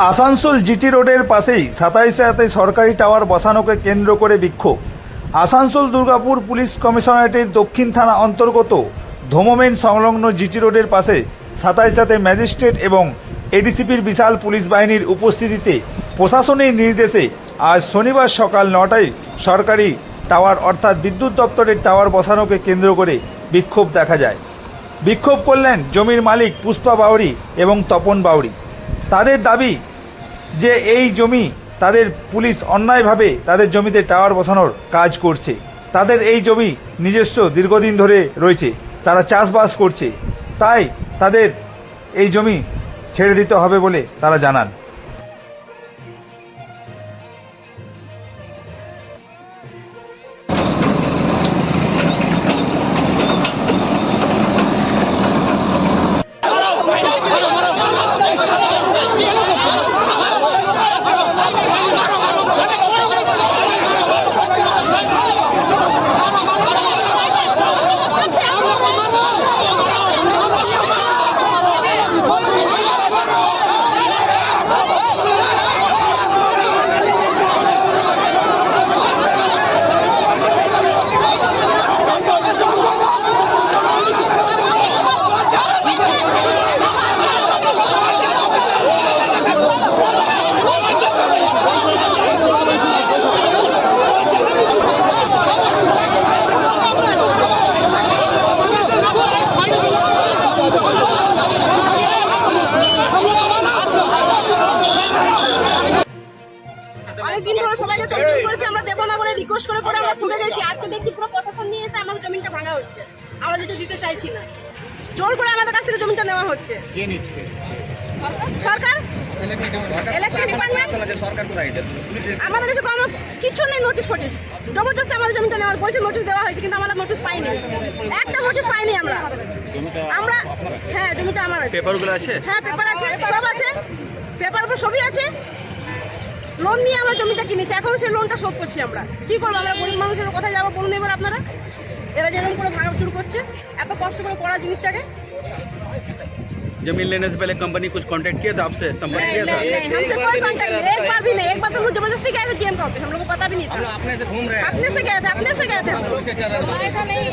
Asansol GT রোডের পাশেই 27 সরকারি টাওয়ার বসানোকে কেন্দ্র করে বিক্ষোভ। আসানসোল দুর্গাপুর পুলিশ কমিশনারেটের দক্ষিণ থানা অন্তর্গত ধোমোমেন সংলগ্ন জিটি রোডের পাশে 27 ম্যাজিস্ট্রেট এবং এডিসিপির বিশাল পুলিশ বাহিনীর উপস্থিতিতে প্রশাসনের নির্দেশে আজ শনিবার সকাল 9টায় সরকারি টাওয়ার অর্থাৎ বিদ্যুৎ দপ্তরের টাওয়ার বসানোকে কেন্দ্র করে বিক্ষোভ দেখা যায়। বিক্ষোভ করলেন জমির মালিক পুষ্পা বাউরি এবং তপন বাউরি। তাদের দাবি যে এই জমি তাদের পুলিশ অন্যায়ভাবে তাদের জমিতে টাওয়ার বসানোর কাজ করছে। তাদের এই জমি নিজস্ব দীর্ঘদিন ধরে রয়েছে, তারা চাষবাস করছে, তাই তাদের এই জমি ছেড়ে দিতে হবে বলে তারা জানান। অনেকদিন ধরে সবাইকে কমপ্লেন করেছি, আমরা দেবো না বলে রিকোয়েস্ট করে করে আমরা তুলে গেছি। আজকে দেখছি পুরো প্রশাসন নিয়ে এসে আমাদের জমিটা ভাঙা হচ্ছে। আমরা যেটা দিতে চাইছি না, জোর করে আমাদের কাছ থেকে জমিটা নেওয়া হচ্ছে। কে নিচ্ছে? সরকার, ইলেকট্রিক ডিপার্টমেন্ট। আমাদের কাছে কোনো কিছু নেই, নোটিশ ফটিস জবরদস্তি আমাদের জমিটা নেওয়া বলছে। নোটিশ দেওয়া হয়েছে কিন্তু আমরা নোটিশ পাইনি, একটা নোটিশ পাইনি আমরা। হ্যাঁ, জমিটা আমার আছে। পেপারগুলো আছে? হ্যাঁ, পেপার আছে, সব আছে, পেপার উপর সবই আছে। লোন নিয়ে আমরা জমিটা কিনেছি, এখন সেই লোনটা শোধ করছি। আমরা কি করবো? আমরা গরিব মানুষের কোথায় যাবো বলুন এবার আপনারা? এরা যেরকম করে ভাঙাচুর করছে, এত কষ্ট করে করা জিনিসটাকে। जमीन लेने से पहले कंपनी कुछ कांटेक्ट किया था आपसे, संपर्क किया था? नहीं, हमसे कोई कांटेक्ट नहीं, एक बार भी नहीं। एक बार तो हम लोग जबरदस्ती गए थे जीएम का ऑफिस, हम लोग को पता भी नहीं था। अपने से घूम रहे हैं? अपने से गए थे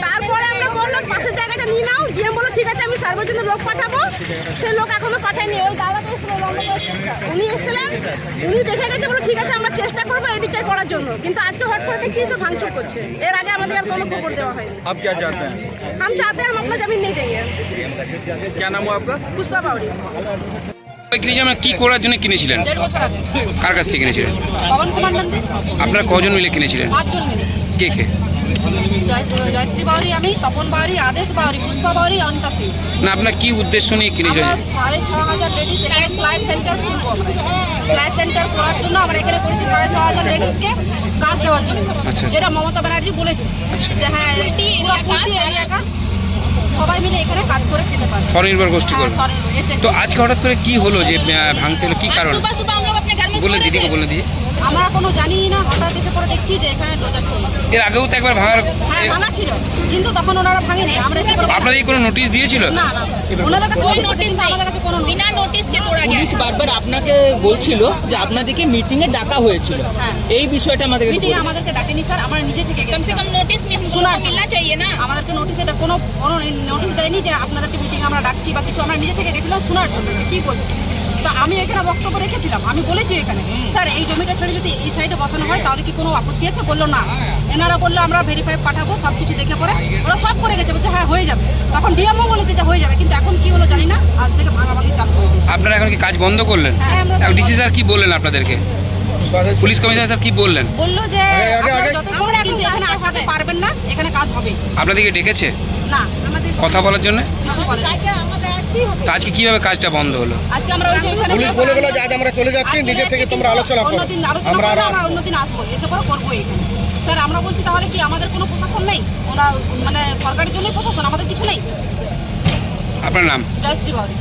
তারপরে আমরা বললাম পাশের জায়গাটা নিয়ে নাও। জিএম বললো ঠিক আছে, আমি সার্ভের জন্য লোক পাঠাবো। সেই লোক এখনো পাঠায়নি। ওই দাদাটা এসেছিল, উনি এসেছিলেন, উনি দেখে গেছে, বলো ঠিক আছে আমরা চেষ্টা করবো এদিকটাই করার জন্য। কিন্তু আজকে হট করে দেখছি এসব ভাঙচুর করছে। এর আগে আমাদের আর কোনো খবর দেওয়া হয়নি। आप क्या चाहते हैं? हम चाहते हैं हम अपना जमीन नहीं देंगे। क्या नाम हुआ आपका? পুষ্পা বাউরি। কি করার জন্য কিনেছিলেন? 1.5 বছর আগে কার কাছ থেকে কিনেছিলেন? পবন কুমার নন্দী। আপনারা কজন মিলে কিনেছিলেন? 5 জন মিলে। কে কে? জয়শ্রী বাউরি, আমি, তপন বাউরি, আদেশ বাউরি, পুষ্পা বাউরি, অনিতা সিং। না, আপনার কি উদ্দেশ্য নিয়ে কিনেছিলেন? 6,500 লেডিস এখানে সেলাই সেন্টার খুলবো। আমরা সেলাই সেন্টার করার জন্য আমরা এখানে করেছি 6,500 লেডিসকে কাজ দেওয়ার জন্য। আচ্ছা। যেটা মমতা ব্যানার্জি বলেছে যে হ্যাঁ এরিয়া সবাই মিলে এখানে কাজ করে খেতে পারে, স্বনির্ভর গোষ্ঠী করবে। তো আজকে হঠাৎ করে কি হলো যে ভাঙতে হলো, কি কারণ? বলে দিদিকে বলে দিই। আমরা কোনো জানি না, হঠাৎ এসে পরে দেখছি যে এখানে ডোজার চলছে। এর আগেও তো একবার ভাঙার ভাঙা ছিল, কিন্তু তখন ওনারা ভাঙেনি। আমরা এসে পরে আপনাদের কোনো নোটিশ দিয়েছিল? না, ওনাদের কাছে নোটিশ আছে, কিন্তু আমাদের কাছে কোনো বিনা নোটিশকে তোড়া গেছে। পুলিশ বারবার আপনাকে বলছিল যে আপনাদেরকে মিটিং এ ডাকা হয়েছিল। এই বিষয়টা আমাদেরকে মিটিং এ আমাদেরকে ডাকেনি স্যার, আমরা নিজে থেকে कम से कम नोटिस मिलना चाहिए ना। আমাদেরকে নোটিশ, এটা কোনো নোটিশ দেয়নি যে আপনাদেরকে মিটিং আমরা ডাকছি বা কিছু। আমরা নিজে থেকে গেছিলাম শোনার জন্য যে কী করছি। তো আমি এখানে বক্তব্য রেখেছিলাম, আমি বলেছি এখানে স্যার এই জমিটা ছেড়ে যদি এই সাইডে বসানো হয় তাহলে কি কোনো আপত্তি আছে? বললো না। এনারা বললো আমরা ভেরিফাই পাঠাবো, সব কিছু দেখে পরে ওরা সব করে গেছে, বলছে হ্যাঁ হয়ে যাবে। তখন ডিএমও বলেছে যে হয়ে যাবে, কিন্তু এখন কি হলো জানি না, আজ থেকে ভাঙাভাঙি চালু হয়ে গেছে। আপনারা এখন কি কাজ বন্ধ করলেন? হ্যাঁ, ডিসি স্যার কি বললেন আপনাদেরকে? পুলিশ কমিশনার স্যার কি বললেন? বললো যে আপনারা যতই করুন কিন্তু এখানে আসাতে পারবেন না, এখানে কাজ হবে আপনাদেরকে ডেকেছে না। আমাদের কথা বলার জন্য? কিছু বলে না। তো আজকে কিভাবে কাজটা বন্ধ হলো? আজকে আমরা ওই যে ওখানে পুলিশ বলে গেল যে আজ আমরা চলে যাচ্ছি, নিজে থেকে তোমরা আলোচনা করো। অন্যদিন আমরা অন্যদিন আসবো, এসে পরে করবো এখানে। স্যার আমরা বলছি তাহলে কি আমাদের কোনো প্রশাসন নেই? ওরা মানে সরকারের জন্যই প্রশাসন, আমাদের কিছু নেই। আপনার নাম? জয়শ্রী বাউরি।